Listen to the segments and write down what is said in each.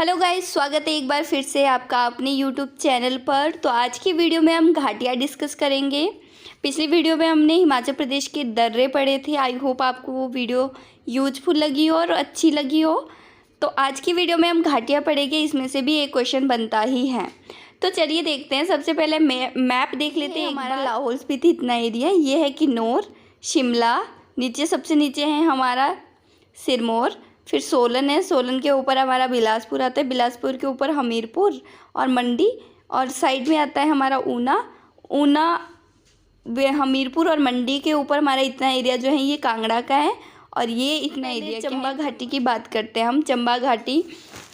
Hello guys, स्वागत है एक बार फिर से आपका अपने यूट्यूब चैनल पर। तो आज की वीडियो में हम घाटियाँ डिस्कस करेंगे। पिछली वीडियो में हमने हिमाचल प्रदेश के दर्रे पढ़े थे। आई होप आपको वो वीडियो यूजफुल लगी हो और अच्छी लगी हो। तो आज की वीडियो में हम घाटियाँ पढ़ेंगे, इसमें से भी एक क्वेश्चन बनता ही है। तो चलिए देखते हैं। सबसे पहले मैप देख लेते हैं। हमारा लाहौल स्पीति इतना एरिया है, ये है किन्नौर, शिमला, नीचे सबसे नीचे है हमारा सिरमौर, फिर सोलन है, सोलन के ऊपर हमारा बिलासपुर आता है, बिलासपुर के ऊपर हमीरपुर और मंडी, और साइड में आता है हमारा ऊना, ऊना हमीरपुर और मंडी के ऊपर हमारा इतना एरिया जो है ये कांगड़ा का है। और ये इतना एरिया चंबा घाटी की बात करते हैं हम। चंबा घाटी,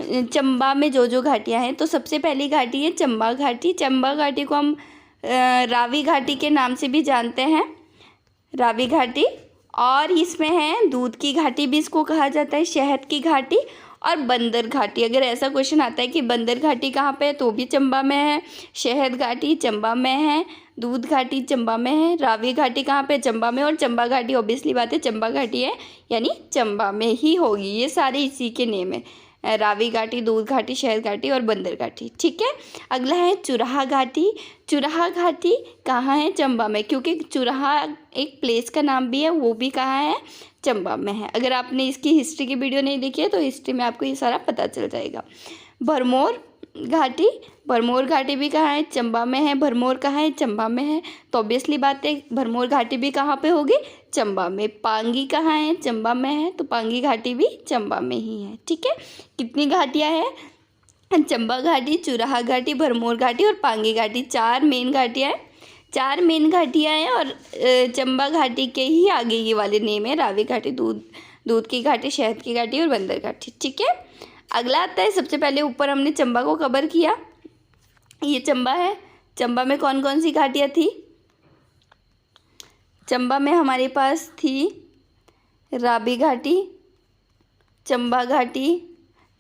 चंबा में जो घाटियाँ हैं, तो सबसे पहली घाटी है चंबा घाटी। चंबा घाटी को हम रावी घाटी के नाम से भी जानते हैं, रावी घाटी। और इसमें है दूध की घाटी भी इसको कहा जाता है, शहद की घाटी और बंदर घाटी। अगर ऐसा क्वेश्चन आता है कि बंदर घाटी कहाँ पे है, तो भी चंबा में है। शहद घाटी चंबा में है, दूध घाटी चंबा में है, रावी घाटी कहाँ पे, चंबा में। और चंबा घाटी ऑब्वियसली बात है चंबा घाटी है, यानी चंबा में ही होगी। ये सारे इसी के नेम है, रावी घाटी, दूध घाटी, शहद घाटी और बंदर घाटी। ठीक है। अगला है चुराहा घाटी। चुराहा घाटी कहाँ है, चंबा में, क्योंकि चुराहा एक प्लेस का नाम भी है, वो भी कहाँ है, चंबा में है। अगर आपने इसकी हिस्ट्री की वीडियो नहीं देखी है तो हिस्ट्री में आपको ये सारा पता चल जाएगा। भरमौर घाटी, भरमौर घाटी भी कहाँ है, चंबा में है। भरमौर कहाँ है, चंबा में है, तो ऑब्वियसली बात है भरमौर घाटी भी कहाँ पे होगी, चंबा में। पांगी कहाँ है, चंबा में है, तो पांगी घाटी भी चंबा में ही है। ठीक है। कितनी घाटियाँ हैं, चंबा घाटी, चुराहा घाटी, भरमौर घाटी और पांगी घाटी। चार मेन घाटियाँ हैं, चार मेन घाटियाँ हैं। और चंबा घाटी के ही आगे ये वाले नेम है, रावी घाटी, दूध की घाटी, शहद की घाटी और बंदर घाटी। ठीक है। अगला आता है, सबसे पहले ऊपर हमने चंबा को कवर किया, ये चंबा है। चंबा में कौन कौन सी घाटियाँ थी, चंबा में हमारे पास थी रावी घाटी, चंबा घाटी।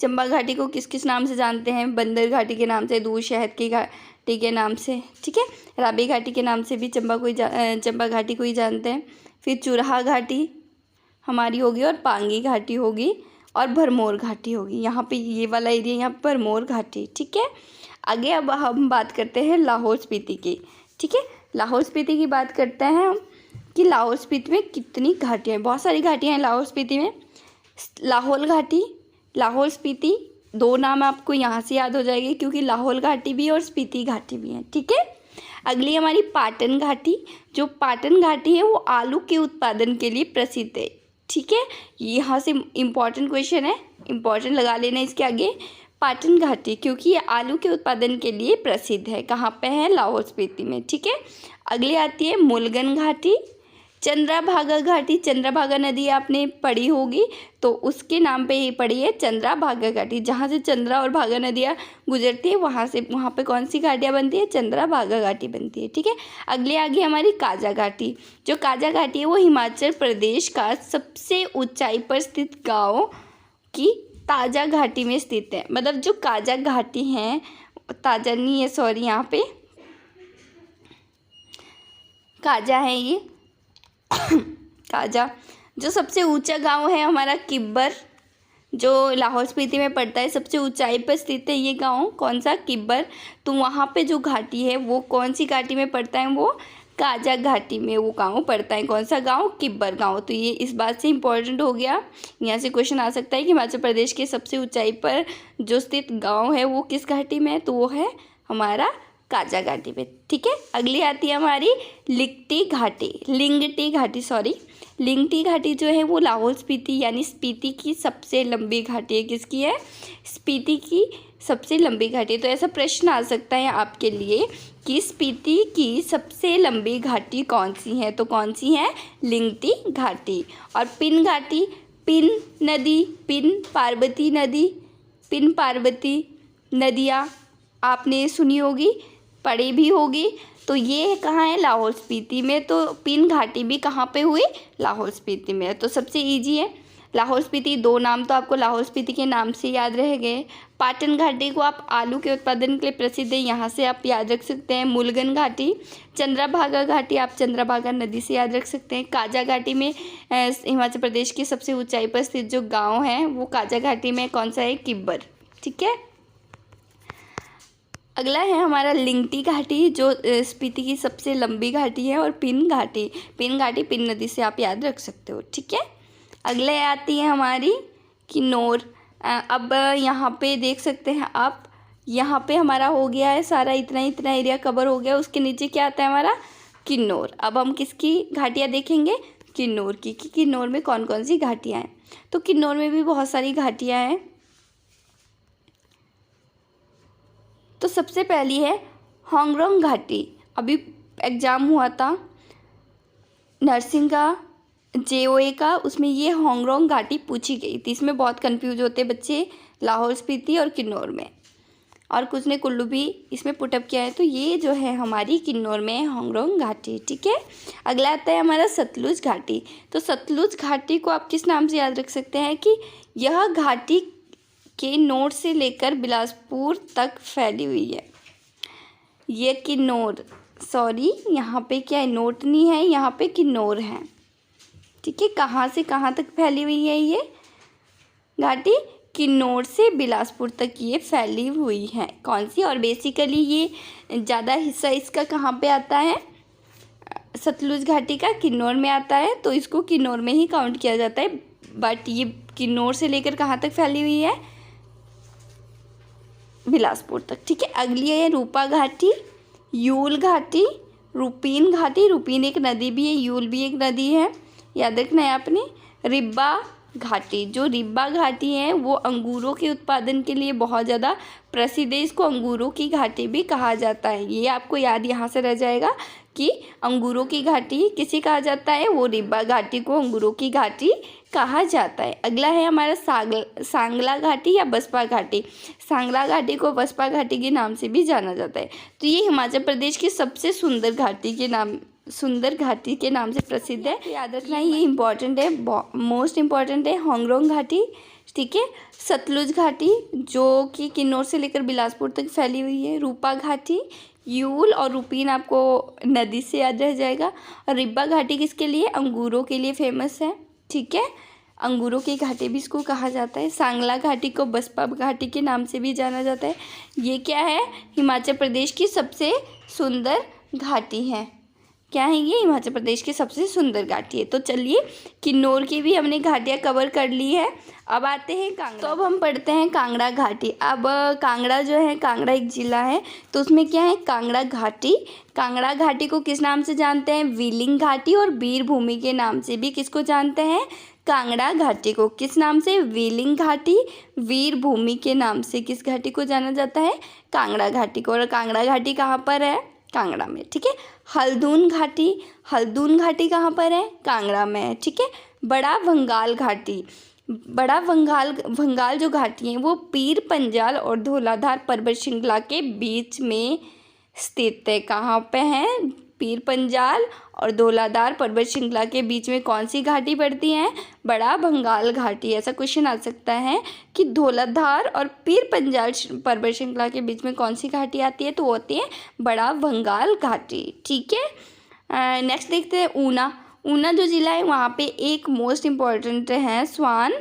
चंबा घाटी को किस किस नाम से जानते हैं, बंदर घाटी के नाम से, दूध शहद की घाटी के नाम से। ठीक है। रावी घाटी के नाम से भी चंबा घाटी को ही जानते हैं। फिर चुराहा घाटी हमारी होगी और पांगी घाटी होगी और भरमौर घाटी होगी। यहाँ पे ये वाला एरिया, यहाँ पर भरमौर घाटी। ठीक है। आगे अब हम बात करते हैं लाहौल स्पीति की। ठीक है। लाहौल स्पीति की बात करते हैं हम कि लाहौल स्पीति में कितनी घाटियाँ हैं। बहुत सारी घाटियाँ हैं लाहौल स्पीति में। लाहौल घाटी, लाहौल स्पीति, दो नाम आपको यहाँ से याद हो जाएंगे, क्योंकि लाहौल घाटी भी और स्पीति घाटी भी है। ठीक है। अगली हमारी पाटन घाटी। जो पाटन घाटी है वो आलू के उत्पादन के लिए प्रसिद्ध है। ठीक है। यहाँ से इम्पॉर्टेंट क्वेश्चन है, इम्पॉर्टेंट लगा लेना इसके आगे, पाटन घाटी, क्योंकि ये आलू के उत्पादन के लिए प्रसिद्ध है। कहाँ पे है, लाहौल स्पीति में। ठीक है। अगली आती है मुलगन घाटी, चंद्रभागा घाटी। चंद्रभागा नदी आपने पढ़ी होगी, तो उसके नाम पे ही पढ़ी है चंद्रभागा घाटी। जहाँ से चंद्रा और भागा नदियाँ गुजरती है, वहाँ पे कौन सी घाटियाँ बनती है, चंद्रभागा घाटी बनती है। ठीक है। अगले आगे हमारी काजा घाटी। जो काजा घाटी है वो हिमाचल प्रदेश का सबसे ऊंचाई पर स्थित गाँव की ताजा घाटी में स्थित है। मतलब जो काजा घाटी है, ताजा नहीं है, सॉरी, यहाँ पे काजा है ये काजा। जो सबसे ऊंचा गांव है हमारा किब्बर, जो लाहौल स्पीति में पड़ता है, सबसे ऊंचाई पर स्थित है ये गांव। कौन सा, किब्बर। तो वहाँ पे जो घाटी है वो कौन सी घाटी में पड़ता है, वो काजा घाटी में वो गांव पड़ता है। कौन सा गांव, किब्बर गांव। तो ये इस बात से इम्पोर्टेंट हो गया। यहाँ से क्वेश्चन आ सकता है कि हिमाचल प्रदेश के सबसे ऊंचाई पर जो स्थित गांव है वो किस घाटी में है, तो वो है हमारा काजा घाटी में। ठीक है। अगली आती है हमारी लिंगटी घाटी, लिंगटी घाटी, सॉरी। लिंगटी घाटी जो है वो लाहौल स्पीति यानी स्पीति की सबसे लंबी घाटी है। किसकी है, स्पीति की सबसे लंबी घाटी। तो ऐसा प्रश्न आ सकता है आपके लिए कि स्पीति की सबसे लंबी घाटी कौन सी है, तो कौन सी है, लिंगटी घाटी। और पिन घाटी, पिन नदी, पिन पार्वती नदी, पिन पार्वती नदियाँ आपने सुनी होगी, पढ़ी भी होगी। तो ये कहाँ है, लाहौल स्पीति में। तो पिन घाटी भी कहाँ पे हुई, लाहौल स्पीति में। तो सबसे इजी है लाहौल स्पीति। दो नाम तो आपको लाहौल स्पीति के नाम से याद रह गए। पाटन घाटी को आप आलू के उत्पादन के लिए प्रसिद्ध है, यहाँ से आप याद रख सकते हैं। मुलगन घाटी, चंद्रभागा घाटी आप चंद्रभागा नदी से याद रख सकते हैं। काजा घाटी में हिमाचल प्रदेश की सबसे ऊंचाई पर स्थित जो गांव है वो काजा घाटी में कौन सा है, किब्बर। ठीक है। अगला है हमारा लिंगटी घाटी, जो स्पीति की सबसे लंबी घाटी है, और पिन घाटी। पिन घाटी पिन नदी से आप याद रख सकते हो, ठीक है। अगले आती है हमारी किन्नौर। अब यहाँ पे देख सकते हैं आप, यहाँ पे हमारा हो गया है सारा, इतना इतना एरिया कवर हो गया। उसके नीचे क्या आता है हमारा, किन्नौर। अब हम किसकी घाटियाँ देखेंगे, किन्नौर की, कि किन्नौर में कौन कौन सी घाटियाँ हैं। तो किन्नौर में भी बहुत सारी घाटियाँ हैं। तो सबसे पहली है होंगरोंग घाटी। अभी एग्ज़ाम हुआ था नर्सिंग का, JOA का, उसमें ये होंगरोंग घाटी पूछी गई थी। इसमें बहुत कंफ्यूज होते बच्चे लाहौल स्पीति और किन्नौर में, और कुछ ने कुल्लू भी इसमें पुटअप किया है। तो ये जो है हमारी किन्नौर में होंगरोंग घाटी, ठीक है। अगला आता है हमारा सतलुज घाटी। तो सतलुज घाटी को आप किस नाम से याद रख सकते हैं, कि यह घाटी के नोट से लेकर बिलासपुर तक फैली हुई है। ये किन्नौर, सॉरी यहाँ पे क्या है, नोट नहीं है, यहाँ पे किन्नौर है, ठीक है। कहाँ से कहाँ तक फैली हुई है ये घाटी, किन्नौर से बिलासपुर तक ये फैली हुई है। कौन सी, और बेसिकली ये ज़्यादा हिस्सा इसका कहाँ पे आता है, सतलुज घाटी का किन्नौर में आता है, तो इसको किन्नौर में ही काउंट किया जाता है। बट ये किन्नौर से लेकर कहाँ तक फैली हुई है, बिलासपुर तक, ठीक है। अगली है रूपा घाटी, यूल घाटी, रुपीन घाटी। रुपीन एक नदी भी है, यूल भी एक नदी है, याद रखना है आपने। रिब्बा घाटी, जो रिब्बा घाटी है वो अंगूरों के उत्पादन के लिए बहुत ज़्यादा प्रसिद्ध है। इसको अंगूरों की घाटी भी कहा जाता है। ये आपको याद यहाँ से रह जाएगा कि अंगूरों की घाटी किसे कहा जाता है, वो रिब्बा घाटी को अंगूरों की घाटी कहा जाता है। अगला है हमारा सांगला घाटी या बसपा घाटी। सांगला घाटी को बसपा घाटी के नाम से भी जाना जाता है। तो ये हिमाचल प्रदेश की सबसे सुंदर घाटी के नाम से प्रसिद्ध है। याद रखना ये इम्पॉर्टेंट है, मोस्ट इम्पॉर्टेंट है। होंगरोंग घाटी, ठीक है। सतलुज घाटी जो कि किन्नौर से लेकर बिलासपुर तक फैली हुई है। रूपा घाटी, यूल और रुपीन आपको नदी से याद रह जाएगा। और रिब्बा घाटी किसके लिए, अंगूरों के लिए फेमस है, ठीक है। अंगूरों की घाटी भी इसको कहा जाता है। सांगला घाटी को बसपा घाटी के नाम से भी जाना जाता है। ये क्या है, हिमाचल प्रदेश की सबसे सुंदर घाटी है। क्या है ये, हिमाचल प्रदेश की सबसे सुंदर घाटी है। तो चलिए किन्नौर की भी हमने घाटियाँ कवर कर ली है। अब आते हैं कांगड़ा। तो अब हम पढ़ते हैं कांगड़ा घाटी। अब कांगड़ा जो है, कांगड़ा एक ज़िला है, तो उसमें क्या है, कांगड़ा घाटी। कांगड़ा घाटी को किस नाम से जानते हैं, व्हीलिंग घाटी, और वीरभूमि के नाम से भी किसको जानते हैं, कांगड़ा घाटी को। किस नाम से, व्हीलिंग घाटी, वीरभूमि के नाम से किस घाटी को जाना जाता है, कांगड़ा घाटी को। और कांगड़ा घाटी कहाँ पर है, कांगड़ा में, ठीक है। हल्दून घाटी, हल्दून घाटी कहाँ पर है, कांगड़ा में है, ठीक है। बड़ा भंगाल घाटी, बड़ा भंगाल जो घाटी है वो पीर पंजाल और धौलाधार पर्वत श्रृंखला के बीच में स्थित है। कहाँ पे है, पीर पंजाल और धौलाधार पर्वत श्रृंखला के बीच में कौन सी घाटी पड़ती है, बड़ा भंगाल घाटी। ऐसा क्वेश्चन आ सकता है कि धौलाधार और पीर पंजाल पर्वत श्रृंखला के बीच में कौन सी घाटी आती है, तो वो होती है बड़ा भंगाल घाटी, ठीक है। नेक्स्ट देखते हैं ऊना। ऊना जो ज़िला है वहाँ पे एक मोस्ट इम्पॉर्टेंट है स्वान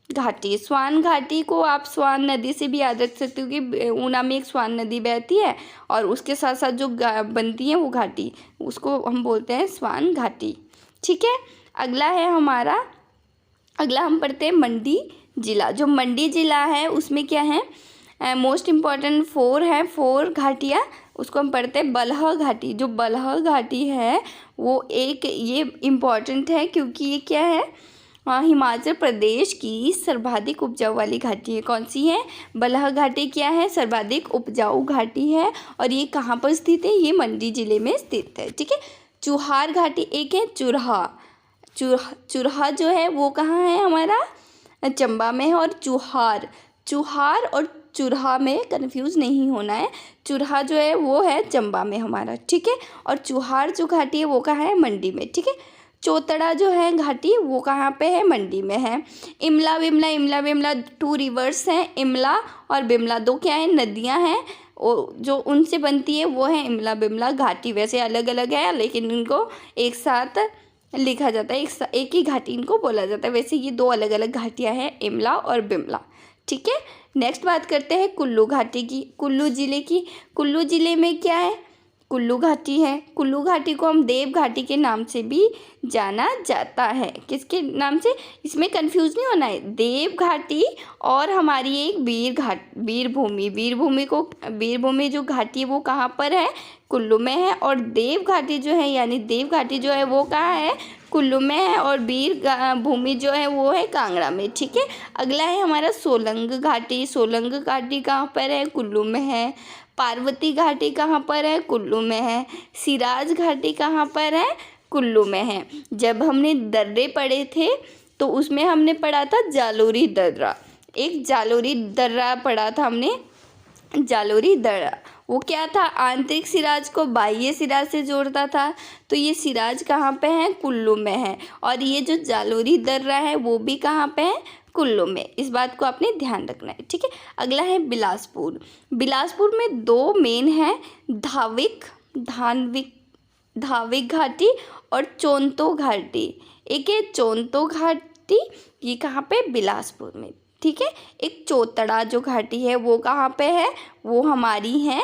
घाटी। स्वान घाटी को आप स्वान नदी से भी याद रख सकते हो कि ऊना में एक स्वान नदी बहती है, और उसके साथ साथ जो बनती है वो घाटी, उसको हम बोलते हैं स्वान घाटी, ठीक है। अगला है हमारा, अगला हम पढ़ते हैं मंडी ज़िला। जो मंडी ज़िला है उसमें क्या है, मोस्ट इम्पॉर्टेंट 4 है, 4 घाटियाँ, उसको हम पढ़ते हैं बलह घाटी। जो बलह घाटी है वो एक ये इम्पॉर्टेंट है क्योंकि ये क्या है, हिमाचल प्रदेश की सर्वाधिक उपजाऊ वाली घाटी है। कौन सी है, बलह घाटी क्या है, सर्वाधिक उपजाऊ घाटी है, और ये कहाँ पर स्थित है, ये मंडी ज़िले में स्थित है, ठीक है। चुहार घाटी एक है, चुरहा जो है वो कहाँ है, हमारा चंबा में है। और चुहार और चुरहा में कंफ्यूज नहीं होना है, चुरहा जो है वो है चंबा में हमारा, ठीक है। और चुहार जो घाटी है वो कहाँ है, मंडी में, ठीक है। चौतड़ा जो है घाटी वो कहाँ पे है, मंडी में है। इमला बिमला 2 रिवर्स हैं, इमला और बिमला 2 क्या है, नदियाँ हैं, जो उनसे बनती है वो है इमला बिमला घाटी। वैसे अलग अलग है लेकिन इनको एक साथ लिखा जाता है, एक ही घाटी इनको बोला जाता है। वैसे ये 2 अलग अलग घाटियाँ हैं, इमला और बिमला, ठीक है। नेक्स्ट बात करते हैं कुल्लू घाटी की, कुल्लू ज़िले की। कुल्लू ज़िले में क्या है, कुल्लू घाटी है। कुल्लू घाटी को हम देव घाटी के नाम से भी जाना जाता है। किसके नाम से, इसमें कंफ्यूज नहीं होना है, देव घाटी और हमारी एक वीरभूमि, वीरभूमि जो घाटी है वो कहाँ पर है, कुल्लू में है। और देव घाटी जो है, यानी देव घाटी जो है वो कहाँ है, कुल्लू में है। और भूमि जो है वो है कांगड़ा में। ठीक है। अगला है हमारा सोलंग घाटी। सोलंग घाटी कहाँ पर है, कुल्लू में है। पार्वती घाटी कहाँ पर है, कुल्लू में है। सिराज घाटी कहाँ पर है, कुल्लू में है। जब हमने दर्रे पढ़े थे तो उसमें हमने पढ़ा था जालोरी दर्रा, एक जालोरी दर्रा पढ़ा था हमने, जालोरी दर्रा। वो क्या था, आंतरिक सिराज को बाह्य सिराज से जोड़ता था। तो ये सिराज कहाँ पे है, कुल्लू में है। और ये जो जालोरी दर्रा है वो भी कहाँ पे है, कुल्लू में। इस बात को आपने ध्यान रखना है। ठीक है। अगला है बिलासपुर। बिलासपुर में दो मेन है, धाविक घाटी और चोंतो घाटी। एक है चोंतो घाटी, ये कहाँ पे, बिलासपुर में। ठीक है। एक चौतड़ा जो घाटी है वो कहाँ पे है, वो हमारी है,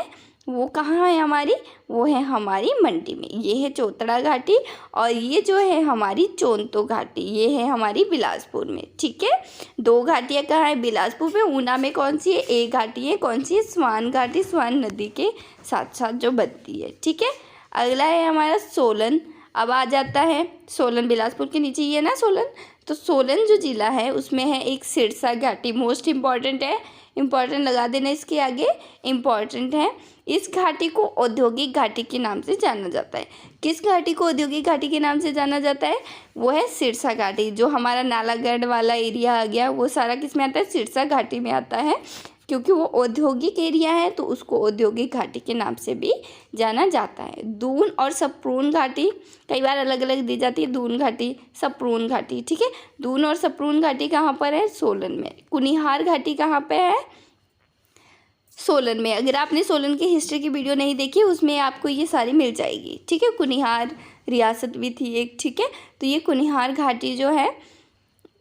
वो कहाँ है हमारी, वो है हमारी मंडी में। ये है चौतड़ा घाटी और ये जो है हमारी चोंतो घाटी, ये है हमारी बिलासपुर में। ठीक है। दो घाटियाँ कहाँ है, बिलासपुर में। ऊना में कौन सी है, एक घाटी है, कौन सी है, स्वान घाटी, स्वान नदी के साथ साथ जो बनती है। ठीक है। अगला है हमारा सोलन। अब आ जाता है सोलन, बिलासपुर के नीचे ये ना सोलन। तो सोलन जो ज़िला है उसमें है एक सिरसा घाटी, मोस्ट इम्पॉर्टेंट है, इम्पॉर्टेंट लगा देना इसके आगे, इम्पॉर्टेंट है। इस घाटी को औद्योगिक घाटी के नाम से जाना जाता है। किस घाटी को औद्योगिक घाटी के नाम से जाना जाता है, वो है सिरसा घाटी। जो हमारा नालागढ़ वाला एरिया आ गया वो सारा किस में आता है, सिरसा घाटी में आता है। क्योंकि वो औद्योगिक एरिया है तो उसको औद्योगिक घाटी के नाम से भी जाना जाता है। दून और सप्रून घाटी कई बार अलग अलग दी जाती है, दून घाटी, सप्रून घाटी। ठीक है। दून और सप्रून घाटी कहाँ पर है, सोलन में। कुनिहार घाटी कहाँ पे है, सोलन में। अगर आपने सोलन की हिस्ट्री की वीडियो नहीं देखी उसमें आपको ये सारी मिल जाएगी। ठीक है। कुनिहार रियासत भी थी एक। ठीक है। तो ये कुनिहार घाटी जो है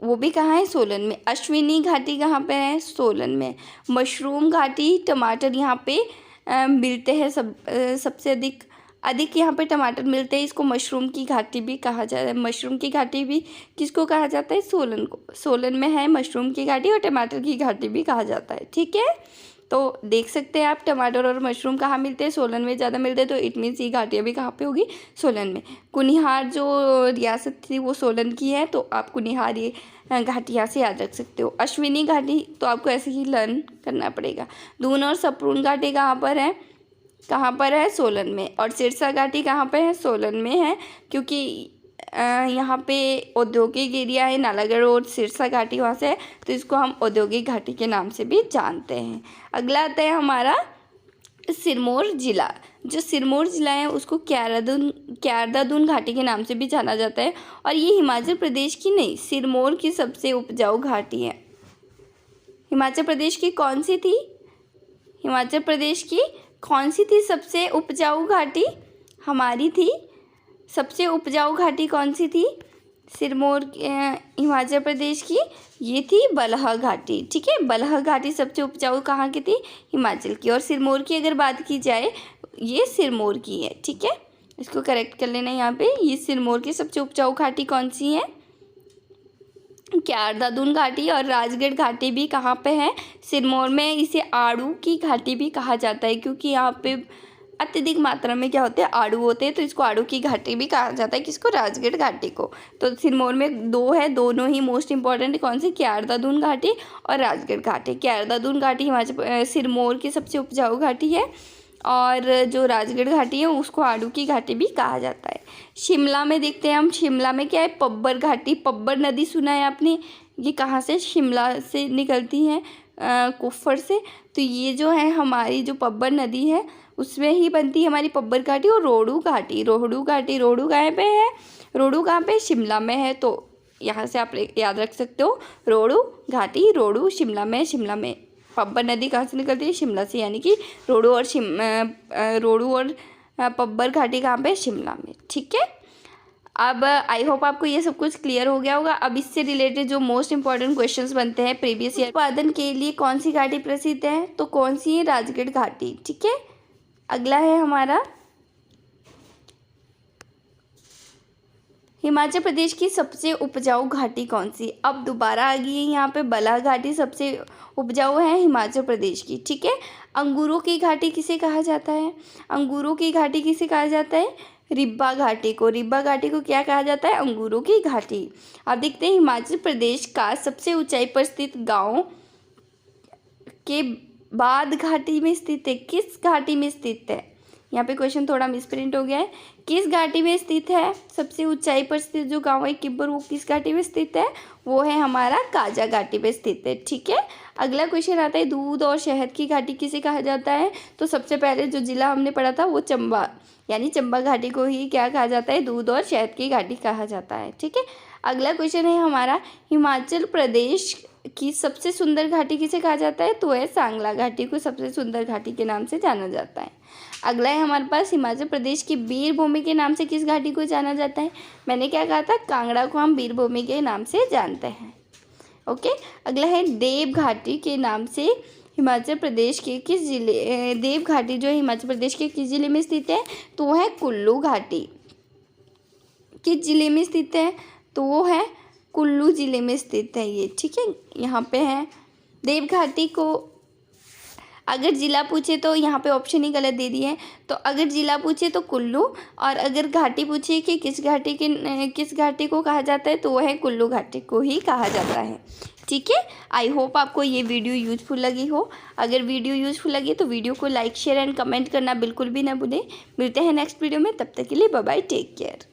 वो भी कहाँ है, सोलन में। अश्विनी घाटी कहाँ पे है, सोलन में। मशरूम घाटी, टमाटर यहाँ पे मिलते हैं, सबसे अधिक यहाँ पे टमाटर मिलते हैं। इसको मशरूम की घाटी भी कहा जाता है। मशरूम की घाटी भी किसको कहा जाता है, सोलन को। सोलन में है मशरूम की घाटी और टमाटर की घाटी भी कहा जाता है। ठीक है। तो देख सकते हैं आप, टमाटर और मशरूम कहाँ मिलते हैं, सोलन में ज़्यादा मिलते हैं। तो इट मीन्स ये घाटियाँ भी कहाँ पे होगी, सोलन में। कुनिहार जो रियासत थी वो सोलन की है, तो आप कुनिहार ये घाटियाँ से याद रख सकते हो। अश्विनी घाटी तो आपको ऐसे ही लर्न करना पड़ेगा। दून और सप्रून घाटी कहाँ पर है, सोलन में। और सिरसा घाटी कहाँ पे है, सोलन में है। क्योंकि यहाँ पे औद्योगिक एरिया है, नालागढ़ और सिरसा घाटी वहाँ से है, तो इसको हम औद्योगिक घाटी के नाम से भी जानते हैं। अगला आता है हमारा सिरमौर ज़िला। जो सिरमौर ज़िला है उसको क्यारदादून घाटी के नाम से भी जाना जाता है। और ये हिमाचल प्रदेश की नहीं, सिरमौर की सबसे उपजाऊ घाटी है। हिमाचल प्रदेश की कौन सी थी, हिमाचल प्रदेश की कौन सी थी सबसे उपजाऊ घाटी, हमारी थी सबसे उपजाऊ घाटी कौन सी थी, सिरमौर हिमाचल प्रदेश की ये थी बलह घाटी। ठीक है। बलह घाटी सबसे उपजाऊ कहाँ की थी, हिमाचल की। और सिरमौर की अगर बात की जाए, ये सिरमौर की है। ठीक है। इसको करेक्ट कर लेना यहाँ पे। ये सिरमौर की सबसे उपजाऊ घाटी कौन सी है, क्यारदादून घाटी। और राजगढ़ घाटी भी कहाँ पे है, सिरमौर में। इसे आड़ू की घाटी भी कहा जाता है क्योंकि यहाँ पे अत्यधिक मात्रा में क्या होते हैं, आड़ू होते हैं, तो इसको आड़ू की घाटी भी कहा जाता है। किसको, राजगढ़ घाटी को। तो सिरमौर में दो है, दोनों ही मोस्ट इंपॉर्टेंट है। कौन सी, क्यारदादून घाटी और राजगढ़ घाटी। क्यारदादून घाटी हिमाचल सिरमौर की सबसे उपजाऊ घाटी है और जो राजगढ़ घाटी है उसको आड़ू की घाटी भी कहा जाता है। शिमला में देखते हैं हम, शिमला में क्या है, पब्बर घाटी। पब्बर नदी सुना है आपने, ये कहाँ से, शिमला से निकलती है, कुफर से। तो ये जो है हमारी जो पब्बर नदी है उसमें ही बनती है हमारी पब्बर घाटी। और रोहडू घाटी, रोहडू कहाँ पे है, रोहडू कहाँ पे, शिमला में है। तो यहाँ से आप याद रख सकते हो, रोहडू घाटी, रोहडू शिमला में पब्बर नदी कहाँ से निकलती है, शिमला से। यानी कि रोहडू और पब्बर घाटी कहाँ पे, शिमला में। ठीक है। अब आई होप आपको ये सब कुछ क्लियर हो गया होगा। अब इससे रिलेटेड जो मोस्ट इंपॉर्टेंट क्वेश्चंस बनते हैं प्रीवियस ईयर, उत्पादन के लिए कौन सी घाटी प्रसिद्ध है, तो कौन सी है, राजगढ़ घाटी। ठीक है, अगला है हमारा हिमाचल प्रदेश की सबसे उपजाऊ घाटी कौन सी। अब दोबारा आ गई है यहाँ पे, बला घाटी सबसे उपजाऊ है हिमाचल प्रदेश की। ठीक है, अंगूरों की घाटी किसे कहा जाता है, अंगूरों की घाटी किसे कहा जाता है, रिब्बा घाटी को। रिब्बा घाटी को क्या कहा जाता है, अंगूरों की घाटी। अब देखते हैं हिमाचल प्रदेश का सबसे ऊंचाई पर स्थित गांव के बाद घाटी में स्थित है, किस घाटी में स्थित है। यहाँ पे क्वेश्चन थोड़ा मिसप्रिंट हो गया है, किस घाटी में स्थित है, सबसे ऊंचाई पर स्थित जो गांव है किब्बर, वो किस घाटी में स्थित है, वो है हमारा काजा घाटी पे स्थित है। ठीक है, अगला क्वेश्चन आता है दूध और शहद की घाटी किसे कहा जाता है। तो सबसे पहले जो जिला हमने पढ़ा था वो चंबा, यानी चंबा घाटी को ही क्या कहा जाता है, दूध और शहद की घाटी कहा जाता है। ठीक है, अगला क्वेश्चन है हमारा हिमाचल प्रदेश की सबसे सुंदर घाटी किसे कहा जाता है, तो है सांगला घाटी को सबसे सुंदर घाटी के नाम से जाना जाता है। अगला है हमारे पास हिमाचल प्रदेश की वीर भूमि के नाम से किस घाटी को जाना जाता है। मैंने क्या कहा था, कांगड़ा को हम वीर भूमि के नाम से जानते हैं। ओके, अगला है देव घाटी के नाम से हिमाचल प्रदेश के किस जिले, देव घाटी जो हिमाचल प्रदेश के किस जिले में स्थित है, तो वो है कुल्लू घाटी। किस जिले में स्थित है, तो वो है कुल्लू जिले में स्थित है ये। ठीक है, यहाँ पे है देव घाटी को। अगर ज़िला पूछे तो यहाँ पे ऑप्शन ही गलत दे दिए हैं, तो अगर ज़िला पूछे तो कुल्लू, और अगर घाटी पूछे कि किस घाटी को कहा जाता है, तो वह है कुल्लू घाटी को ही कहा जाता है। ठीक है, आई होप आपको ये वीडियो यूजफुल लगी हो। अगर वीडियो यूजफुल लगी तो वीडियो को लाइक शेयर एंड कमेंट करना बिल्कुल भी ना भूलें। मिलते हैं नेक्स्ट वीडियो में, तब तक के लिए बाय बाय, टेक केयर।